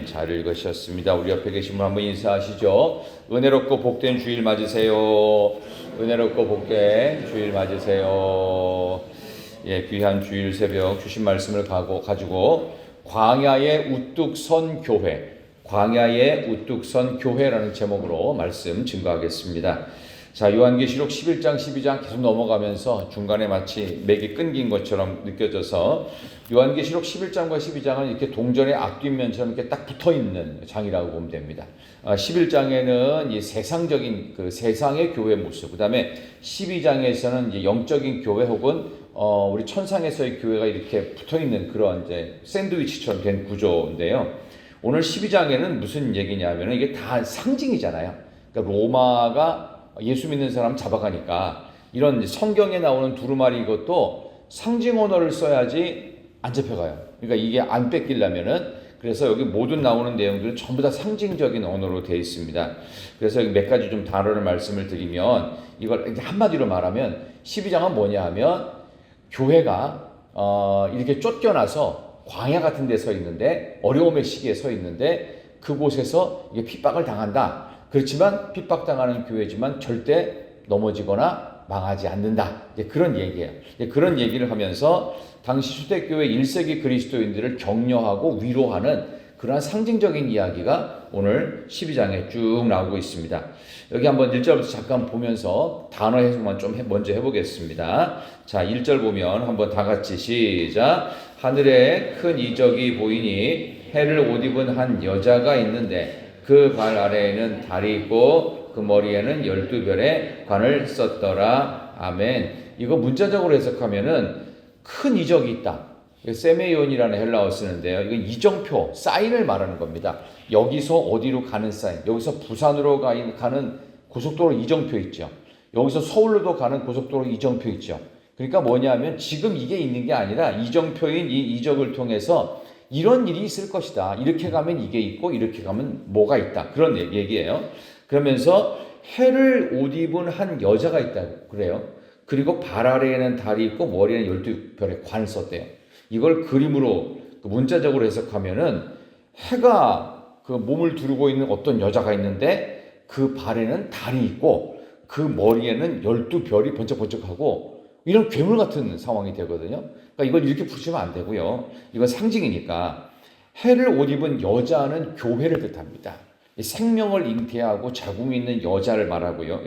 잘 읽으셨습니다. 우리 옆에 계신 분 한번 인사하시죠. 은혜롭고 복된 주일 맞으세요. 은혜롭고 복된 주일 맞으세요. 귀한 주일 새벽 주신 말씀을 가지고 광야에 우뚝 선 교회, 광야에 우뚝 선 교회라는 제목으로 말씀 증거하겠습니다. 자, 요한계시록 11장, 12장 계속 넘어가면서 중간에 마치 맥이 끊긴 것처럼 느껴져서 요한계시록 11장과 12장은 이렇게 동전의 앞뒷면처럼 이렇게 딱 붙어 있는 장이라고 보면 됩니다. 11장에는 이 세상적인 그 세상의 교회 모습, 그 다음에 12장에서는 이제 영적인 교회 혹은 우리 천상에서의 교회가 이렇게 붙어 있는 그런 이제 샌드위치처럼 된 구조인데요. 오늘 12장에는 무슨 얘기냐면 이게 다 상징이잖아요. 그러니까 로마가 예수 믿는 사람 잡아가니까 이런 성경에 나오는 두루마리 이것도 상징 언어를 써야지 안 잡혀가요. 그러니까 이게 안 뺏기려면은 그래서 여기 모든 나오는 내용들은 전부 다 상징적인 언어로 되어 있습니다. 그래서 여기 몇 가지 좀 단어를 말씀을 드리면 이걸 한마디로 말하면 12장은 뭐냐 하면 교회가 이렇게 쫓겨나서 광야 같은 데 서 있는데 어려움의 시기에 서 있는데 그곳에서 이게 핍박을 당한다. 그렇지만 핍박당하는 교회지만 절대 넘어지거나 망하지 않는다. 이제 그런 얘기예요. 이제 그런 얘기를 하면서 당시 초대교회 1세기 그리스도인들을 격려하고 위로하는 그러한 상징적인 이야기가 오늘 12장에 쭉 나오고 있습니다. 여기 한번 1절부터 잠깐 보면서 단어 해석만 좀 먼저 해보겠습니다. 자, 1절 보면 한번 다 같이 시작. 하늘에 큰 이적이 보이니 해를 옷 입은 한 여자가 있는데 그 발 아래에는 달이 있고 그 머리에는 12별의 관을 썼더라. 아멘. 이거 문자적으로 해석하면은 큰 이적이 있다. 세메이온이라는 헬라어 쓰는데요. 이건 이정표, 사인을 말하는 겁니다. 여기서 어디로 가는 사인, 여기서 부산으로 가는 고속도로 이정표 있죠. 여기서 서울로도 가는 고속도로 이정표 있죠. 그러니까 뭐냐면 지금 이게 있는 게 아니라 이정표인 이 이적을 통해서 이런 일이 있을 것이다. 이렇게 가면 이게 있고 이렇게 가면 뭐가 있다. 그런 얘기예요. 그러면서 해를 옷 입은 한 여자가 있다고 그래요. 그리고 발 아래에는 달이 있고 머리에는 12별의 관을 썼대요. 이걸 그림으로 문자적으로 해석하면은 해가 그 몸을 두르고 있는 어떤 여자가 있는데 그 발에는 달이 있고 그 머리에는 12별이 번쩍번쩍하고 이런 괴물 같은 상황이 되거든요. 그러니까 이걸 이렇게 부르시면 안 되고요. 이건 상징이니까 해를 옷 입은 여자는 교회를 뜻합니다. 생명을 잉태하고 자궁이 있는 여자를 말하고요.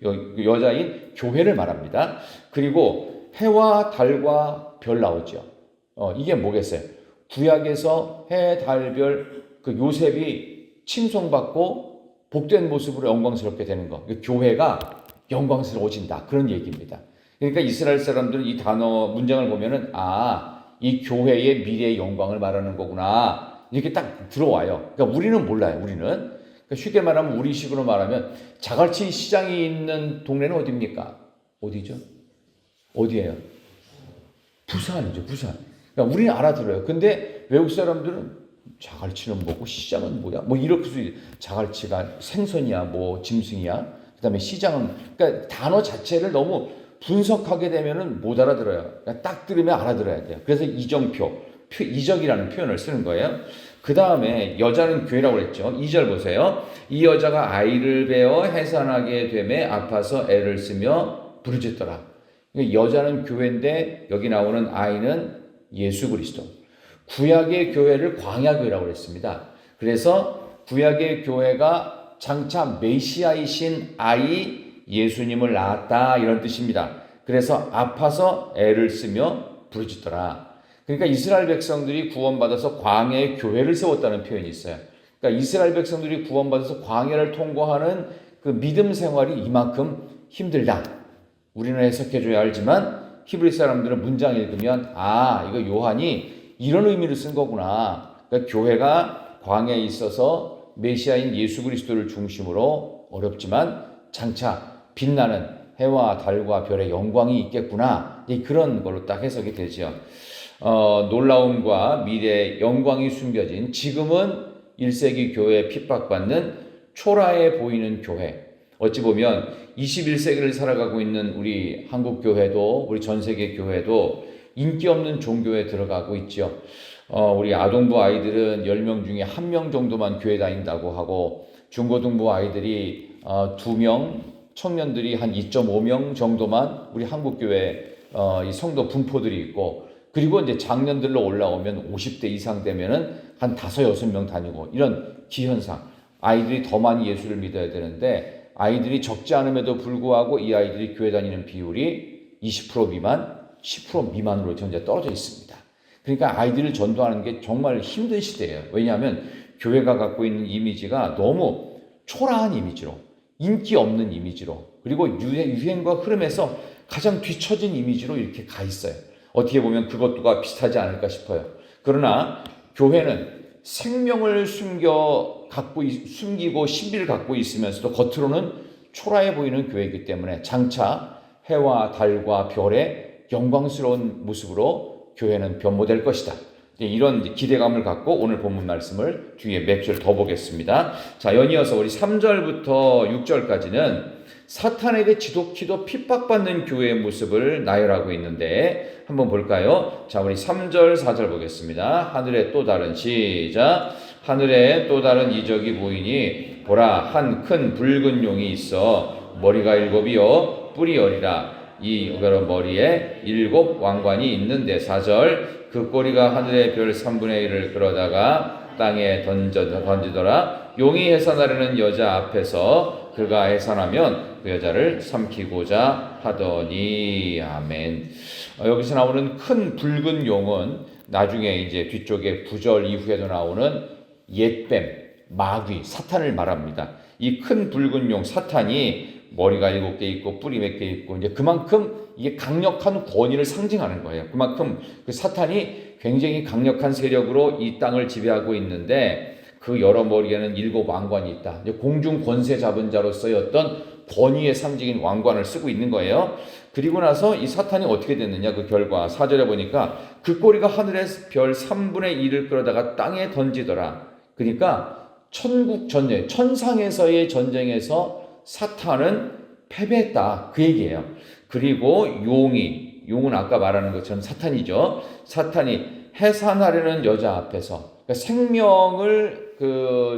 여기 여자인 교회를 말합니다. 그리고 해와 달과 별 나오죠. 이게 뭐겠어요? 구약에서 해, 달, 별 그 요셉이 칭송받고 복된 모습으로 영광스럽게 되는 거. 교회가 영광스러워진다. 그런 얘기입니다. 그러니까 이스라엘 사람들은 이 단어 문장을 보면은 이 교회의 미래의 영광을 말하는 거구나 이렇게 딱 들어와요. 그러니까 우리는 몰라요. 우리는 그러니까 쉽게 말하면 우리식으로 말하면 자갈치 시장이 있는 동네는 어디입니까? 어디죠? 어디예요? 부산이죠. 부산. 그러니까 우리는 알아들어요. 근데 외국 사람들은 자갈치는 뭐고 시장은 뭐야? 뭐 이렇게 자갈치가 생선이야, 뭐 짐승이야. 그다음에 시장은 그러니까 단어 자체를 너무 분석하게 되면은 못 알아들어요. 그러니까 딱 들으면 알아들어야 돼요. 그래서 이정표, 이적이라는 표현을 쓰는 거예요. 그 다음에 여자는 교회라고 그랬죠. 2절 보세요. 이 여자가 아이를 베어 해산하게 되매 아파서 애를 쓰며 부르짖더라. 여자는 교회인데 여기 나오는 아이는 예수 그리스도. 구약의 교회를 광야교회라고 그랬습니다. 그래서 구약의 교회가 장차 메시아이신 아이 예수님을 낳았다 이런 뜻입니다. 그래서 아파서 애를 쓰며 부르짖더라. 그러니까 이스라엘 백성들이 구원받아서 광야에 교회를 세웠다는 표현이 있어요. 그러니까 이스라엘 백성들이 구원받아서 광야를 통과하는 그 믿음 생활이 이만큼 힘들다. 우리는 해석해줘야 알지만 히브리 사람들은 문장 읽으면 이거 요한이 이런 의미로 쓴 거구나. 그러니까 교회가 광야에 있어서 메시아인 예수 그리스도를 중심으로 어렵지만 장차 빛나는 해와 달과 별의 영광이 있겠구나. 그런 걸로 딱 해석이 되죠. 놀라움과 미래의 영광이 숨겨진 지금은 1세기 교회에 핍박받는 초라해 보이는 교회. 어찌 보면 21세기를 살아가고 있는 우리 한국 교회도 우리 전 세계 교회도 인기 없는 종교에 들어가고 있죠. 우리 아동부 아이들은 10명 중에 1명 정도만 교회 다닌다고 하고, 중고등부 아이들이 2명, 청년들이 한 2.5명 정도만 우리 한국교회 이 성도 분포들이 있고, 그리고 이제 장년들로 올라오면 50대 이상 되면은 한 5, 6명 다니고, 이런 기현상. 아이들이 더 많이 예수를 믿어야 되는데, 아이들이 적지 않음에도 불구하고 이 아이들이 교회 다니는 비율이 20% 미만, 10% 미만으로 현재 떨어져 있습니다. 그러니까 아이들을 전도하는 게 정말 힘든 시대예요. 왜냐하면 교회가 갖고 있는 이미지가 너무 초라한 이미지로, 인기 없는 이미지로, 그리고 유행과 흐름에서 가장 뒤처진 이미지로 이렇게 가 있어요. 어떻게 보면 그것과 비슷하지 않을까 싶어요. 그러나 교회는 생명을 숨기고 신비를 갖고 있으면서도 겉으로는 초라해 보이는 교회이기 때문에 장차 해와 달과 별의 영광스러운 모습으로 교회는 변모될 것이다. 이런 기대감을 갖고 오늘 본문 말씀을 뒤에 몇 절 더 보겠습니다. 자, 연이어서 우리 3절부터 6절까지는 사탄에게 지독히도 핍박받는 교회의 모습을 나열하고 있는데 한번 볼까요? 자, 우리 3절, 4절 보겠습니다. 하늘에 또 다른 시작. 하늘에 또 다른 이적이 보이니 보라, 한 큰 붉은 용이 있어 머리가 7이요 뿔이 10이라. 이 머리에 7 왕관이 있는데 4절. 그 꼬리가 하늘의 별 3분의 1을 끌어다가 땅에 던지더라. 용이 해산하려는 여자 앞에서 그가 해산하면 그 여자를 삼키고자 하더니. 아멘. 여기서 나오는 큰 붉은 용은 나중에 이제 뒤쪽에 9절 이후에도 나오는 옛뱀, 마귀, 사탄을 말합니다. 이 큰 붉은 용 사탄이 머리가 7개 있고 뿔이 몇 개 있고, 이제 그만큼 이게 강력한 권위를 상징하는 거예요. 그만큼 그 사탄이 굉장히 강력한 세력으로 이 땅을 지배하고 있는데, 그 여러 머리에는 7 왕관이 있다. 이제 공중 권세 잡은 자로서의 어떤 권위의 상징인 왕관을 쓰고 있는 거예요. 그리고 나서 이 사탄이 어떻게 됐느냐, 그 결과 4절에 보니까 그 꼬리가 하늘의 별 3분의 1을 끌어다가 땅에 던지더라. 그러니까 천국 전쟁, 천상에서의 전쟁에서 사탄은 패배했다, 그 얘기예요. 그리고 용은 아까 말하는 것처럼 사탄이죠. 사탄이 해산하려는 여자 앞에서, 그러니까 생명을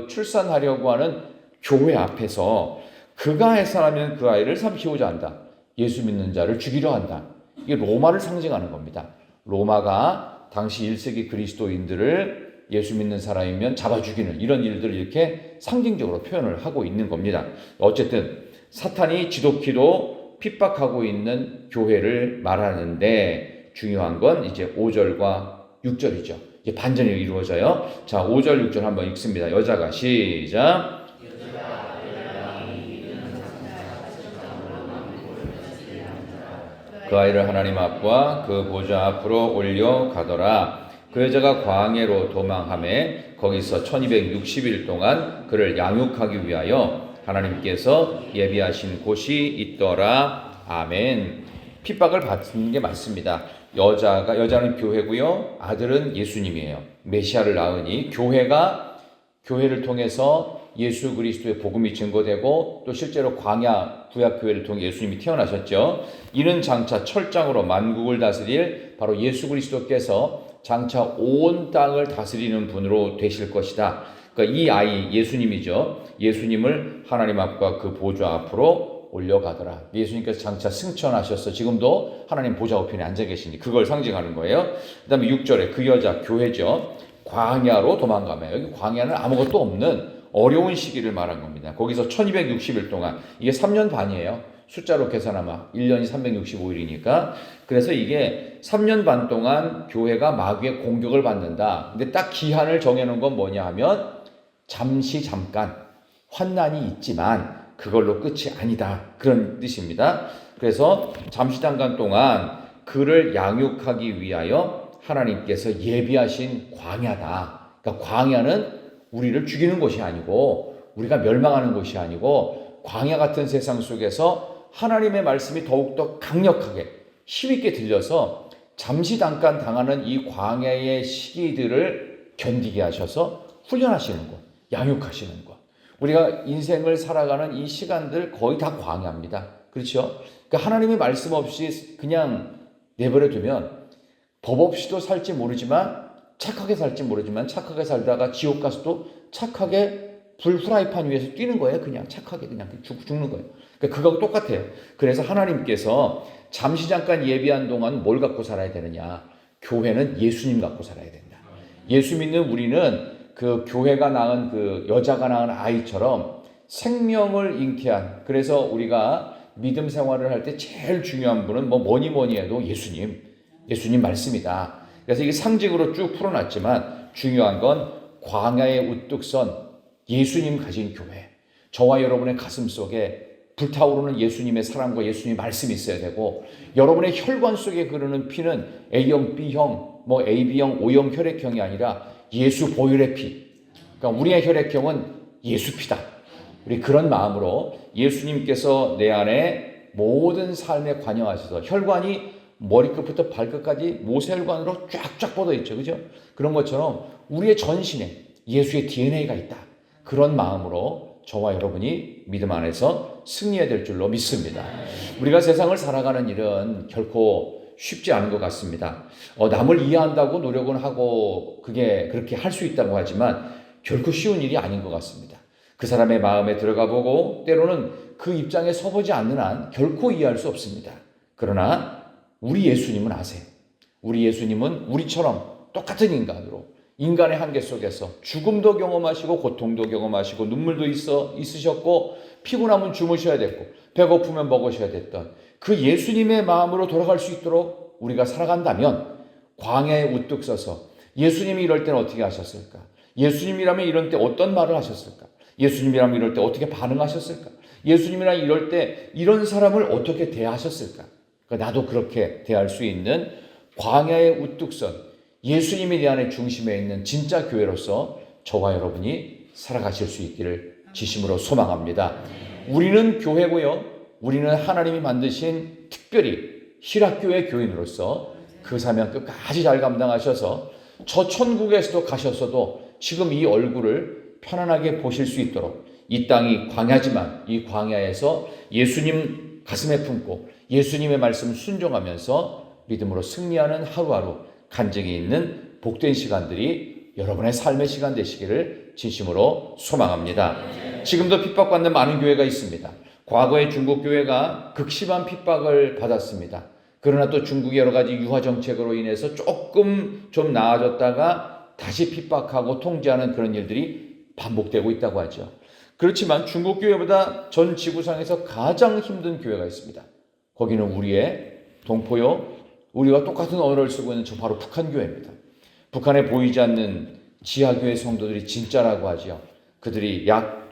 출산하려고 하는 교회 앞에서 그가 해산하면 그 아이를 삼키고자 한다. 예수 믿는 자를 죽이려 한다. 이게 로마를 상징하는 겁니다. 로마가 당시 1세기 그리스도인들을 예수 믿는 사람이면 잡아 죽이는 이런 일들을 이렇게 상징적으로 표현을 하고 있는 겁니다. 어쨌든 사탄이 지독히도 핍박하고 있는 교회를 말하는데, 중요한 건 이제 5절과 6절이죠. 이제 반전이 이루어져요. 자, 5절, 6절 한번 읽습니다. 여자가 시작. 그 아이를 하나님 앞과 그 보좌 앞으로 올려가더라. 그 여자가 광야로 도망하매 거기서 1260일 동안 그를 양육하기 위하여 하나님께서 예비하신 곳이 있더라. 아멘. 핍박을 받는 게 맞습니다. 여자는 교회고요, 아들은 예수님이에요. 메시아를 낳으니 교회를 통해서 예수 그리스도의 복음이 증거되고, 또 실제로 광야 구약 교회를 통해 예수님이 태어나셨죠. 이는 장차 철장으로 만국을 다스릴 바로 예수 그리스도께서 장차 온 땅을 다스리는 분으로 되실 것이다. 그러니까 이 아이 예수님이죠. 예수님을 하나님 앞과 그 보좌 앞으로 올려가더라. 예수님께서 장차 승천하셔서 지금도 하나님 보좌 우편에 앉아 계시니 그걸 상징하는 거예요. 그 다음에 6절에 그 여자 교회죠. 광야로 도망가며, 여기 광야는 아무것도 없는 어려운 시기를 말한 겁니다. 거기서 1260일 동안, 이게 3년 반이에요. 숫자로 계산하면 1년이 365일이니까. 그래서 이게 3년 반 동안 교회가 마귀의 공격을 받는다. 근데 딱 기한을 정해놓은 건 뭐냐 하면 잠깐 환난이 있지만 그걸로 끝이 아니다, 그런 뜻입니다. 그래서 잠깐 동안 그를 양육하기 위하여 하나님께서 예비하신 광야다. 그러니까 광야는 우리를 죽이는 곳이 아니고, 우리가 멸망하는 곳이 아니고, 광야 같은 세상 속에서 하나님의 말씀이 더욱더 강력하게 힘있게 들려서 잠깐 당하는 이 광야의 시기들을 견디게 하셔서 훈련하시는 것, 양육하시는 것. 우리가 인생을 살아가는 이 시간들 거의 다 광야입니다. 그렇죠? 그러니까 하나님의 말씀 없이 그냥 내버려 두면 법 없이도 살지 모르지만 착하게 살지 모르지만 착하게 살다가 지옥 가서도 착하게 불 후라이팬 위에서 뛰는 거예요. 그냥 착하게 그냥 죽는 거예요. 그러니까 그거하고 똑같아요. 그래서 하나님께서 잠시 잠깐 예비한 동안 뭘 갖고 살아야 되느냐? 교회는 예수님 갖고 살아야 된다. 예수 믿는 우리는 그 교회가 낳은 그 여자가 낳은 아이처럼 생명을 잉태한, 그래서 우리가 믿음 생활을 할 때 제일 중요한 분은 뭐니 해도 예수님 말씀이다. 그래서 이게 상징으로 쭉 풀어놨지만 중요한 건 광야에 우뚝 선 예수님 가진 교회, 저와 여러분의 가슴 속에 불타오르는 예수님의 사랑과 예수님의 말씀이 있어야 되고, 여러분의 혈관 속에 흐르는 피는 A형, B형, AB형, O형 혈액형이 아니라 예수 보혈의 피. 그러니까 우리의 혈액형은 예수 피다. 우리 그런 마음으로 예수님께서 내 안에 모든 삶에 관여하셔서, 혈관이 머리끝부터 발끝까지 모세혈관으로 쫙쫙 뻗어 있죠. 그죠? 그런 것처럼 우리의 전신에 예수의 DNA가 있다. 그런 마음으로 저와 여러분이 믿음 안에서 승리해야 될 줄로 믿습니다. 우리가 세상을 살아가는 일은 결코 쉽지 않은 것 같습니다. 남을 이해한다고 노력은 하고 그게 그렇게 할 수 있다고 하지만 결코 쉬운 일이 아닌 것 같습니다. 그 사람의 마음에 들어가 보고 때로는 그 입장에 서보지 않는 한 결코 이해할 수 없습니다. 그러나 우리 예수님은 아세요. 우리 예수님은 우리처럼 똑같은 인간으로 인간의 한계 속에서 죽음도 경험하시고 고통도 경험하시고 눈물도 있으셨고 피곤하면 주무셔야 됐고 배고프면 먹으셔야 됐던 그 예수님의 마음으로 돌아갈 수 있도록 우리가 살아간다면, 광야에 우뚝 서서 예수님이 이럴 때는 어떻게 하셨을까? 예수님이라면 이럴 때 어떤 말을 하셨을까? 예수님이라면 이럴 때 어떻게 반응하셨을까? 예수님이라면 이럴 때 이런 사람을 어떻게 대하셨을까? 그러니까 나도 그렇게 대할 수 있는 광야에 우뚝 선 예수님이 내 안에 중심에 있는 진짜 교회로서 저와 여러분이 살아가실 수 있기를 지심으로 소망합니다. 우리는 교회고요. 우리는 하나님이 만드신 특별히 희락교회 교인으로서 그 사명 끝까지 잘 감당하셔서 저 천국에서도 가셨어도 지금 이 얼굴을 편안하게 보실 수 있도록, 이 땅이 광야지만 이 광야에서 예수님 가슴에 품고 예수님의 말씀을 순종하면서 믿음으로 승리하는 하루하루 간증이 있는 복된 시간들이 여러분의 삶의 시간 되시기를 진심으로 소망합니다. 지금도 핍박받는 많은 교회가 있습니다. 과거에 중국 교회가 극심한 핍박을 받았습니다. 그러나 또 중국의 여러 가지 유화 정책으로 인해서 조금 좀 나아졌다가 다시 핍박하고 통제하는 그런 일들이 반복되고 있다고 하죠. 그렇지만 중국 교회보다 전 지구상에서 가장 힘든 교회가 있습니다. 거기는 우리의 동포요, 우리와 똑같은 언어를 쓰고 있는 저 바로 북한 교회입니다. 북한에 보이지 않는 지하교회 성도들이 진짜라고 하죠. 그들이 약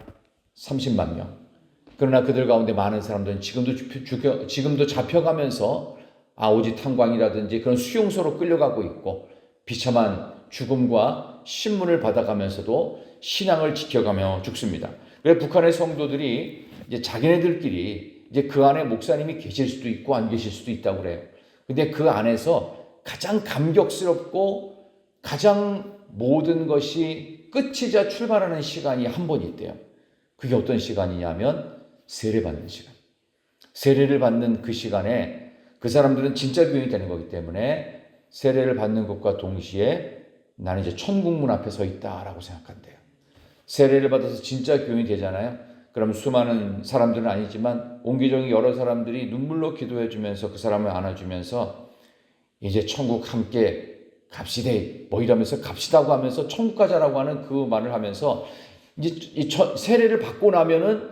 30만 명. 그러나 그들 가운데 많은 사람들은 지금도 잡혀가면서 아오지 탄광이라든지 그런 수용소로 끌려가고 있고, 비참한 죽음과 신문을 받아가면서도 신앙을 지켜가며 죽습니다. 그래서 북한의 성도들이 이제 자기네들끼리 이제 그 안에 목사님이 계실 수도 있고 안 계실 수도 있다고 그래요. 근데 그 안에서 가장 감격스럽고 가장 모든 것이 끝이자 출발하는 시간이 한 번 있대요. 그게 어떤 시간이냐면 세례받는 시간. 세례를 받는 그 시간에 그 사람들은 진짜 교인이 되는 거기 때문에 세례를 받는 것과 동시에 나는 이제 천국 문 앞에 서 있다라고 생각한대요. 세례를 받아서 진짜 교인이 되잖아요. 그럼 수많은 사람들은 아니지만 옹기종기 여러 사람들이 눈물로 기도해 주면서 그 사람을 안아주면서 이제 천국 함께 갑시다 이러면서 갑시다고 하면서 천국 가자라고 하는 그 말을 하면서 이제 세례를 받고 나면은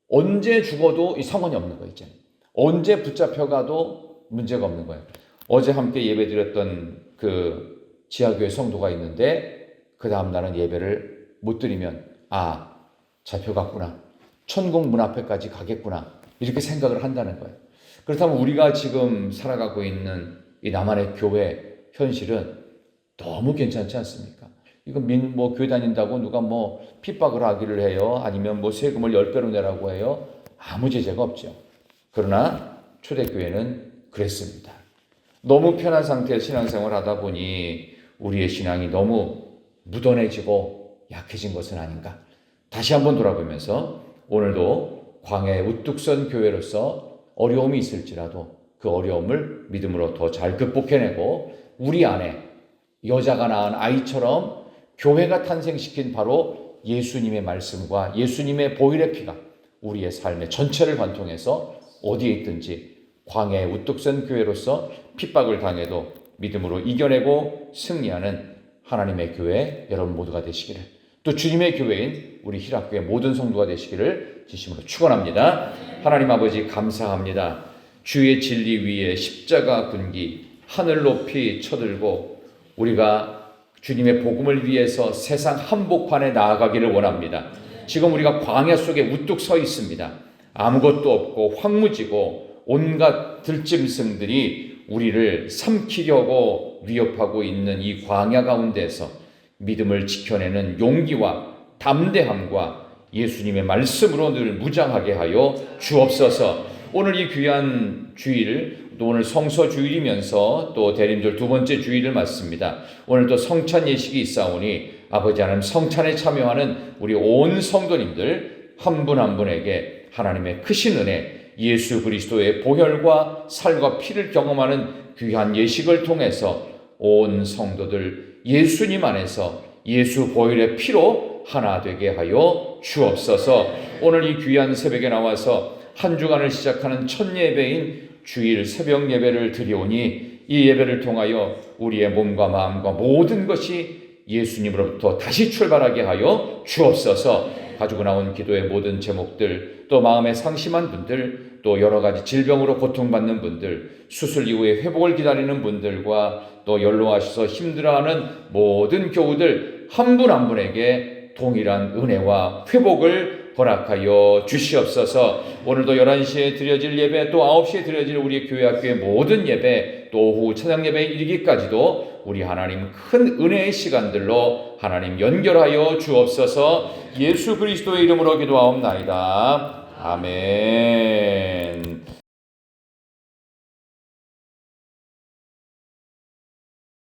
언제 죽어도 상관이 없는 거 있잖아요. 언제 붙잡혀가도 문제가 없는 거예요. 어제 함께 예배드렸던 그 지하교회 성도가 있는데 그 다음 날은 예배를 못 드리면 잡혀갔구나. 천국 문 앞에까지 가겠구나. 이렇게 생각을 한다는 거예요. 그렇다면 우리가 지금 살아가고 있는 이 남한의 교회 현실은 너무 괜찮지 않습니까? 이거 교회 다닌다고 누가 핍박을 하기를 해요. 아니면 세금을 10배로 내라고 해요. 아무 제재가 없죠. 그러나 초대교회는 그랬습니다. 너무 편한 상태에서 신앙생활을 하다 보니 우리의 신앙이 너무 무던해지고 약해진 것은 아닌가. 다시 한번 돌아보면서 오늘도 광야에 우뚝 선 교회로서 어려움이 있을지라도 그 어려움을 믿음으로 더 잘 극복해내고 우리 안에 여자가 낳은 아이처럼 교회가 탄생시킨 바로 예수님의 말씀과 예수님의 보혈의 피가 우리의 삶의 전체를 관통해서 어디에 있든지 광야의 우뚝 선 교회로서 핍박을 당해도 믿음으로 이겨내고 승리하는 하나님의 교회 여러분 모두가 되시기를, 또 주님의 교회인 우리 희락교회 모든 성도가 되시기를 진심으로 축원합니다. 하나님 아버지 감사합니다. 주의 진리 위에 십자가 군기 하늘 높이 쳐들고 우리가 주님의 복음을 위해서 세상 한복판에 나아가기를 원합니다. 지금 우리가 광야 속에 우뚝 서 있습니다. 아무것도 없고 황무지고 온갖 들짐승들이 우리를 삼키려고 위협하고 있는 이 광야 가운데서 믿음을 지켜내는 용기와 담대함과 예수님의 말씀으로 늘 무장하게 하여 주옵소서. 오늘 이 귀한 주일, 또 오늘 성서 주일이면서 또 대림절 두 번째 주일을 맞습니다. 오늘 또 성찬 예식이 있사오니 아버지 하나님 성찬에 참여하는 우리 온 성도님들 한 분 한 분에게 하나님의 크신 은혜, 예수 그리스도의 보혈과 살과 피를 경험하는 귀한 예식을 통해서 온 성도들 예수님 안에서 예수 보혈의 피로 하나 되게 하여 주옵소서. 오늘 이 귀한 새벽에 나와서 한 주간을 시작하는 첫 예배인 주일 새벽 예배를 드리오니 이 예배를 통하여 우리의 몸과 마음과 모든 것이 예수님으로부터 다시 출발하게 하여 주옵소서. 가지고 나온 기도의 모든 제목들, 또 마음에 상심한 분들, 또 여러 가지 질병으로 고통받는 분들, 수술 이후에 회복을 기다리는 분들과 또 연로하셔서 힘들어하는 모든 교우들 한 분 한 분에게 동일한 은혜와 회복을 허락하여 주시옵소서. 오늘도 11시에 드려질 예배, 또 9시에 드려질 우리 교회 학교의 모든 예배, 또 오후 찬양 예배에 이르기까지도 우리 하나님 큰 은혜의 시간들로 하나님 연결하여 주옵소서. 예수 그리스도의 이름으로 기도하옵나이다. 아멘.